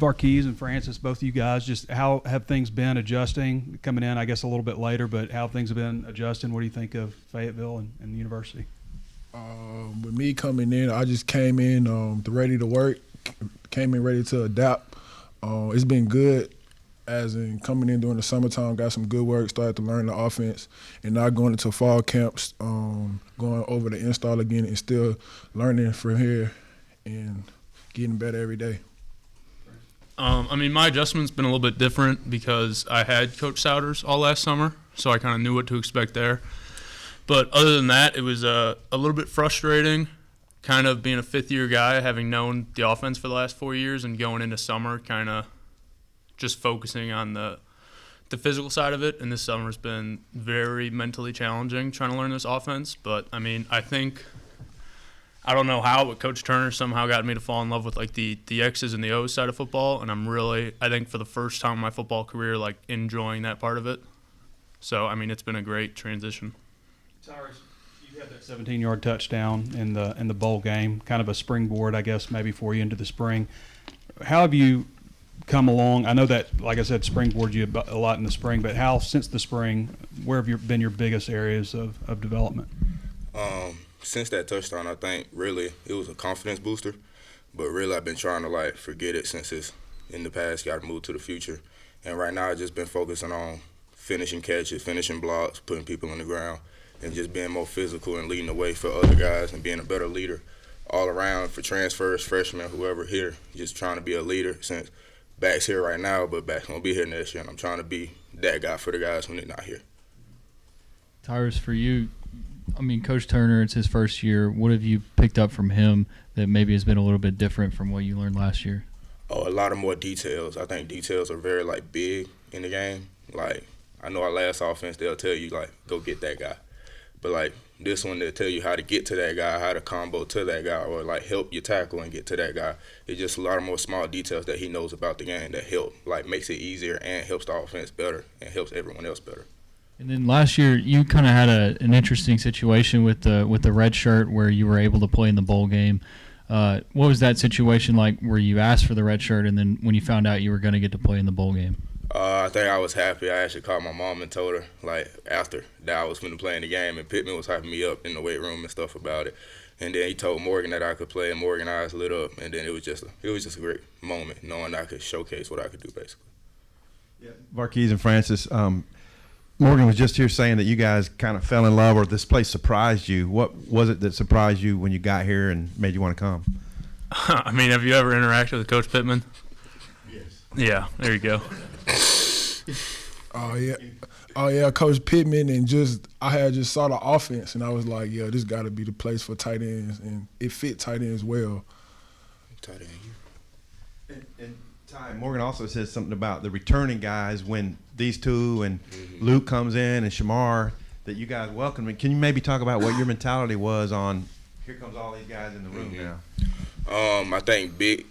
Varkey's and Francis, both of you guys, just how have things been adjusting, coming in, I guess, a little bit later, but how things have been adjusting? What do you think of Fayetteville and the university? With me coming in, I just came in ready to work, came in ready to adapt. It's been good, as in coming in during the summertime, got some good work, started to learn the offense, and now going into fall camps, going over the install again and still learning from here and getting better every day. I mean, my adjustment's been a little bit different because I had Coach Souders all last summer, so I kind of knew what to expect there. But other than that, it was a little bit frustrating, kind of being a fifth-year guy, having known the offense for the last 4 years and going into summer kind of just focusing on the physical side of it. And this summer's been very mentally challenging trying to learn this offense. But, I mean, I don't know how, but Coach Turner somehow got me to fall in love with, like, the X's and the O's side of football. And I'm really, I think for the first time in my football career, like, enjoying that part of it. So, I mean, it's been a great transition. Tyrus, you had that 17-yard touchdown in the bowl game, kind of a springboard, I guess, maybe for you into the spring. How have you come along? I know that, like I said, springboard you a lot in the spring, but how, since the spring, where have been your biggest areas of development? Since that touchdown, I think really it was a confidence booster, but really I've been trying to like forget it since it's in the past, got to move to the future. And right now I've just been focusing on finishing catches, finishing blocks, putting people on the ground, and just being more physical and leading the way for other guys and being a better leader all around for transfers, freshmen, whoever here, just trying to be a leader since Back's here right now, but Back's going to be here next year, and I'm trying to be that guy for the guys when they're not here. Tyrus, for you, I mean, Coach Turner, it's his first year. What have you picked up from him that maybe has been a little bit different from what you learned last year? Oh, a lot of more details. I think details are very, like, big in the game. Like, I know our last offense, they'll tell you, like, go get that guy. But, like, this one, they'll tell you how to get to that guy, how to combo to that guy, or, like, help you tackle and get to that guy. It's just a lot of more small details that he knows about the game that help, like, makes it easier and helps the offense better and helps everyone else better. And then last year, you kind of had an interesting situation with the red shirt where you were able to play in the bowl game. What was that situation like where you asked for the red shirt and then when you found out you were going to get to play in the bowl game? I think I was happy. I actually called my mom and told her, like, after that I was going to play in the game, and Pittman was hyping me up in the weight room and stuff about it. And then he told Morgan that I could play, and Morgan's eyes lit up. And then it was just a great moment, knowing I could showcase what I could do, basically. Yeah, Varkey's and Francis, Morgan was just here saying that you guys kind of fell in love, or this place surprised you. What was it that surprised you when you got here and made you want to come? I mean, have you ever interacted with Coach Pittman? Yes. Yeah, there you go. Oh yeah, Coach Pittman, and I had just saw the offense, and I was like, yeah, this got to be the place for tight ends, and it fit tight ends well. Tight end. And Ty, Morgan also said something about the returning guys when these two and Luke comes in and Shamar, that you guys welcome me. Can you maybe talk about what your mentality was on, here comes all these guys in the room now? I think big,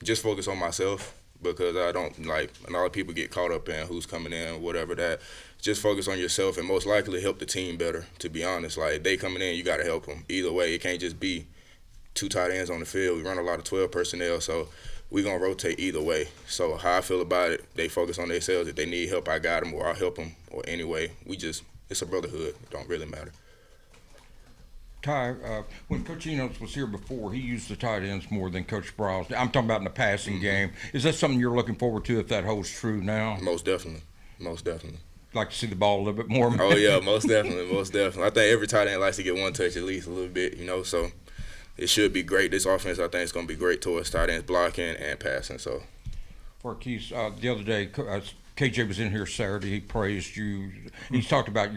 just focus on myself, because I don't, like, a lot of people get caught up in who's coming in, whatever that. Just focus on yourself and most likely help the team better, to be honest. Like, they coming in, you got to help them. Either way, it can't just be two tight ends on the field. We run a lot of 12 personnel, so we're going to rotate either way. So how I feel about it, they focus on themselves. If they need help, I got them, or I'll help them, or anyway. It's a brotherhood. It don't really matter. Ty, when Coach Enos was here before, he used the tight ends more than Coach Sprouse. I'm talking about in the passing game. Is that something you're looking forward to if that holds true now? Most definitely. Most definitely. Like to see the ball a little bit more? Oh, yeah, most definitely, most definitely. I think every tight end likes to get one touch at least a little bit, so it should be great. This offense, I think, is going to be great towards tight ends blocking and passing. So, Marquise, the other day, KJ was in here Saturday. He praised you. He's talked about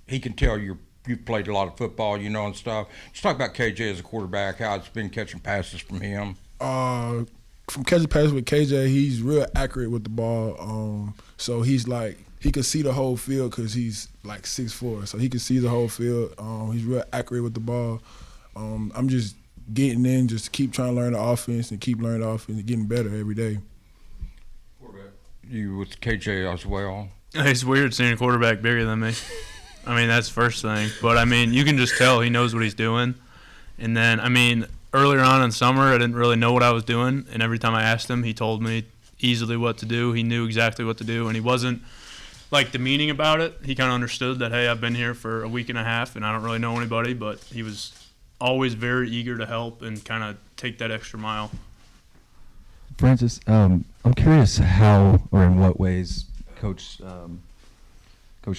he can tell you've played a lot of football, and stuff. Just talk about KJ as a quarterback, how it's been catching passes from him. From catching passes with KJ, he's real accurate with the ball. So he's like, he can see the whole field because he's like 6'4", so he can see the whole field. He's real accurate with the ball. I'm just getting in, just keep trying to learn the offense and keep learning the offense and getting better every day. You with KJ as well? It's weird seeing a quarterback bigger than me. I mean, that's the first thing. But, I mean, you can just tell he knows what he's doing. And then, I mean, earlier on in summer, I didn't really know what I was doing, and every time I asked him, he told me easily what to do. He knew exactly what to do, and he wasn't like demeaning about it. He kind of understood that, hey, I've been here for a week and a half, and I don't really know anybody, but he was always very eager to help and kind of take that extra mile. Francis, I'm curious how or in what ways Coach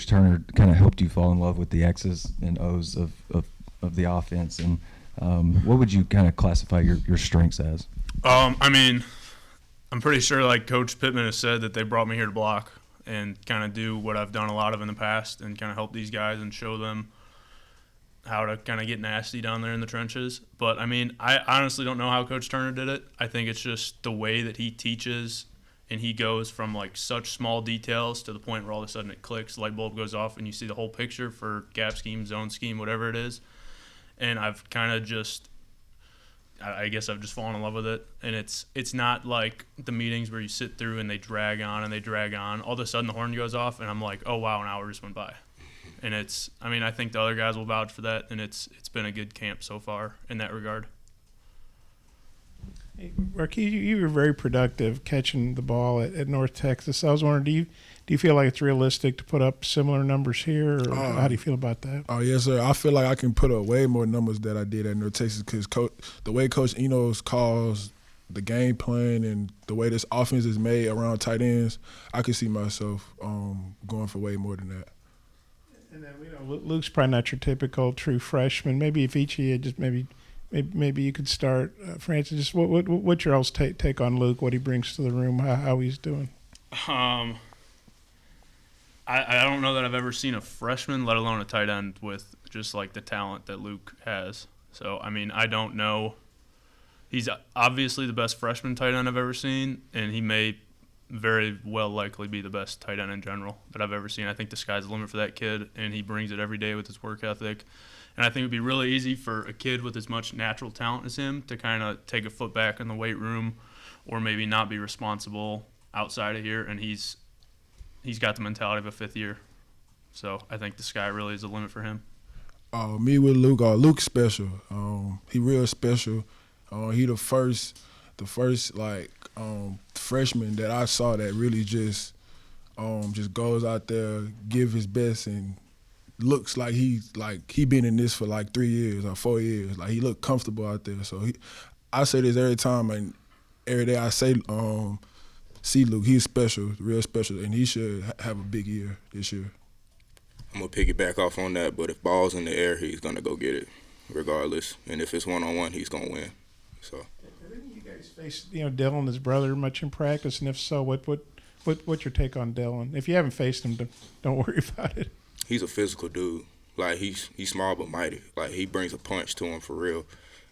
Turner kind of helped you fall in love with the X's and O's of the offense, and what would you kind of classify your strengths as? I mean, I'm pretty sure like Coach Pittman has said that they brought me here to block and kind of do what I've done a lot of in the past and kind of help these guys and show them how to kind of get nasty down there in the trenches. But, I mean, I honestly don't know how Coach Turner did it. I think it's just the way that he teaches, and he goes from, like, such small details to the point where all of a sudden it clicks, the light bulb goes off, and you see the whole picture for gap scheme, zone scheme, whatever it is. And I've kind of just – I guess I've just fallen in love with it. And it's not like the meetings where you sit through and they drag on and they drag on. All of a sudden the horn goes off, and I'm like, oh, wow, an hour just went by. And I think the other guys will vouch for that, and it's been a good camp so far in that regard. Hey, Marquis, you were very productive catching the ball at North Texas. I was wondering, do you feel like it's realistic to put up similar numbers here, or how do you feel about that? Oh, yes, sir. I feel like I can put up way more numbers than I did at North Texas because the way Coach Enos calls the game plan and the way this offense is made around tight ends, I could see myself going for way more than that. And then, Luke's probably not your typical true freshman. Maybe if each of you just maybe you could start. Francis, just what's your all's take on Luke, what he brings to the room, how he's doing? I don't know that I've ever seen a freshman, let alone a tight end, with just like the talent that Luke has. So, I mean, I don't know. He's obviously the best freshman tight end I've ever seen, and he may very well likely be the best tight end in general that I've ever seen. I think the sky's the limit for that kid, and he brings it every day with his work ethic. And I think it would be really easy for a kid with as much natural talent as him to kind of take a foot back in the weight room or maybe not be responsible outside of here, and he's got the mentality of a fifth year. So I think the sky really is the limit for him. Me with Luke, Luke's special. He real special. He the first freshman that I saw that really just goes out there, give his best, and looks like he been in this for like 3 years or 4 years. Like he looked comfortable out there. So I say this every time and every day I say see Luke. He's special, real special, and he should have a big year this year. I'm going to piggyback off on that, but if ball's in the air, he's going to go get it regardless. And if it's one-on-one, he's going to win. So. You guys faced Dylan and his brother much in practice, and if so, what's your take on Dylan? If you haven't faced him, don't worry about it. He's a physical dude. Like he's small but mighty. Like he brings a punch to him for real.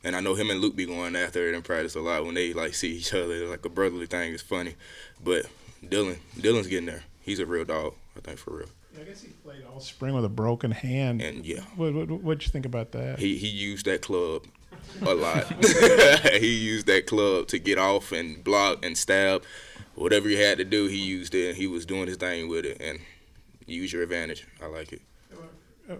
And I know him and Luke be going after it in practice a lot when they like see each other. It's like a brotherly thing. It's funny. But Dylan's getting there. He's a real dog, I think, for real. Yeah, I guess he played all spring with a broken hand. And yeah. What'd you think about that? He used that club a lot. He used that club to get off and block and stab. Whatever he had to do, he used it, and he was doing his thing with it. And use your advantage. I like it.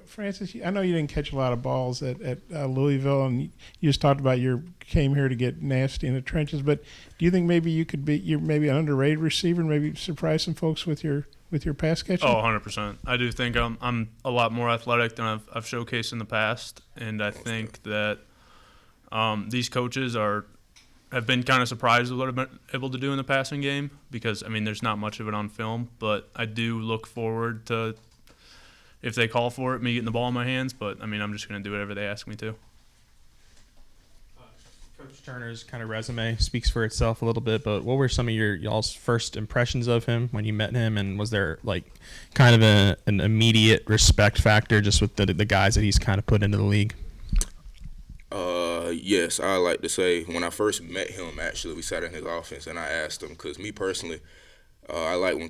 Francis, I know you didn't catch a lot of balls at Louisville, and you just talked about you came here to get nasty in the trenches. But do you think maybe you're maybe an underrated receiver and maybe surprise some folks with your pass catching? Oh, 100%. I do think I'm a lot more athletic than I've showcased in the past, and I think that these coaches have been kind of surprised with what I've been able to do in the passing game because, I mean, there's not much of it on film, but I do look forward to, if they call for it, me getting the ball in my hands, but, I mean, I'm just going to do whatever they ask me to. Coach Turner's kind of resume speaks for itself a little bit, but what were some of y'all's first impressions of him when you met him, and was there, like, kind of an immediate respect factor just with the guys that he's kind of put into the league? Yes, I like to say when I first met him, actually, we sat in his office and I asked him, because me personally, I like when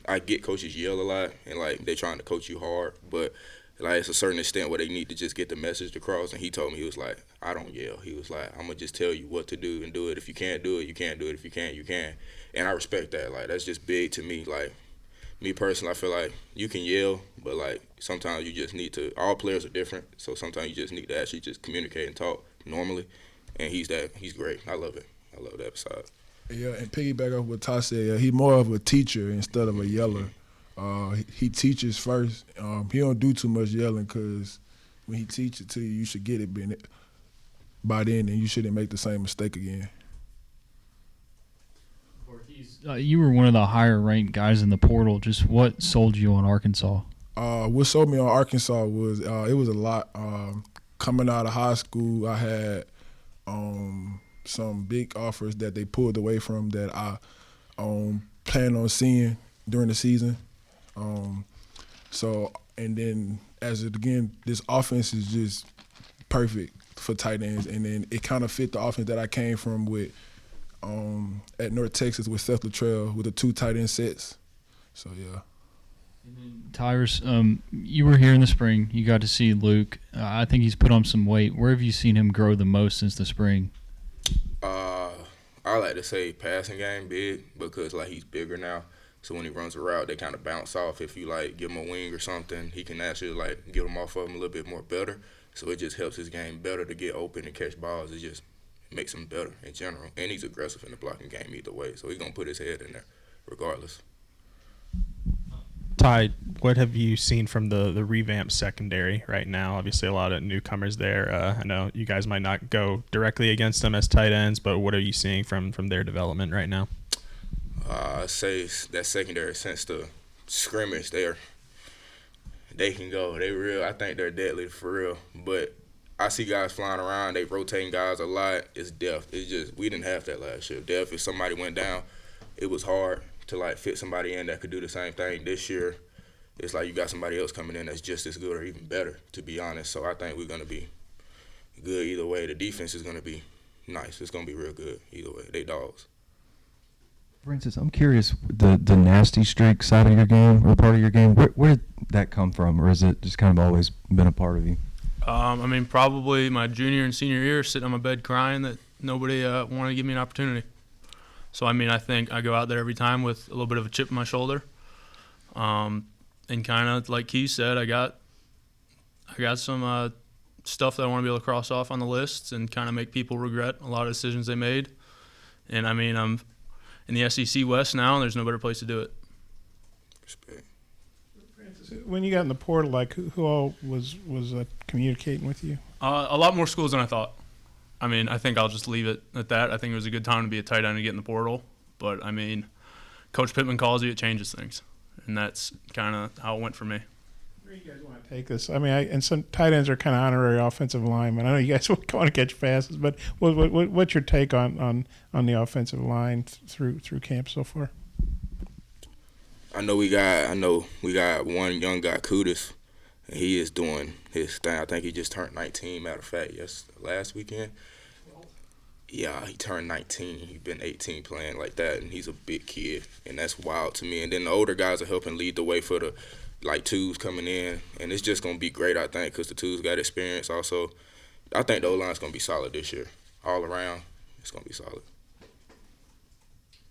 I get coaches yell a lot and like they're trying to coach you hard, but like it's a certain extent where they need to just get the message across. And he told me, he was like, I don't yell. He was like, I'm going to just tell you what to do and do it. If you can't do it, you can't do it. If you can, you can. And I respect that. Like, that's just big to me. Like, me personally, I feel like you can yell, but like sometimes you just need to, all players are different, so sometimes you just need to actually just communicate and talk normally. and he's great. I love it. I love that side. Yeah, and piggyback off what Ty said, he's more of a teacher instead of a yeller. He teaches first. He don't do too much yelling because when he teaches to you, you should get it by then, and you shouldn't make the same mistake again. You were one of the higher ranked guys in the portal. Just what sold you on Arkansas? What sold me on Arkansas was it was a lot. Coming out of high school, I had some big offers that they pulled away from that I plan on seeing during the season. And then this offense is just perfect for tight ends, and then it kind of fit the offense that I came from with at North Texas with Seth Luttrell with the 2 tight end sets. So yeah. Tyrus, you were here in the spring. You got to see Luke. I think he's put on some weight. Where have you seen him grow the most since the spring? I like to say passing game big because like he's bigger now. So when he runs a route, they kind of bounce off. If you like give him a wing or something, he can actually like get them off of him a little bit more better. So it just helps his game better to get open and catch balls. It just makes him better in general. And he's aggressive in the blocking game either way. So he's gonna put his head in there regardless. Ty, what have you seen from the revamped secondary right now? Obviously, a lot of newcomers there. I know you guys might not go directly against them as tight ends, but what are you seeing from their development right now? I say that secondary since the scrimmage, they can go. They real. I think they're deadly for real. But I see guys flying around. They rotating guys a lot. It's depth. It's just we didn't have that last year. Depth. If somebody went down, it was hard to like fit somebody in that could do the same thing. This year, it's like you got somebody else coming in that's just as good or even better, to be honest. So I think we're gonna be good either way. The defense is gonna be nice. It's gonna be real good either way. They dogs. Francis, I'm curious, the nasty streak side of your game or part of your game, where did that come from, or is it just kind of always been a part of you? I mean, probably my junior and senior year, sitting on my bed crying that nobody wanted to give me an opportunity. So, I mean, I think I go out there every time with a little bit of a chip on my shoulder. And kind of like Keith said, I got some stuff that I want to be able to cross off on the list and kind of make people regret a lot of decisions they made. And, I mean, I'm in the SEC West now, and there's no better place to do it. Respect. When you got in the portal, like who all was communicating with you? A lot more schools than I thought. I mean, I think I'll just leave it at that. I think it was a good time to be a tight end and get in the portal. But, I mean, Coach Pittman calls you, it changes things. And that's kind of how it went for me. Where do you guys want to take this? I mean, and some tight ends are kind of honorary offensive linemen. I know you guys want to catch passes, but what's your take on the offensive line through camp so far? I know we got one young guy, Kudus, and he is doing his thing. I think he just turned 19, matter of fact, last weekend. Yeah, he turned 19. He's been 18 playing like that, and he's a big kid, and that's wild to me. And then the older guys are helping lead the way for the twos coming in, and it's just going to be great, I think, because the twos got experience also. I think the O-line's going to be solid this year. All around, it's going to be solid.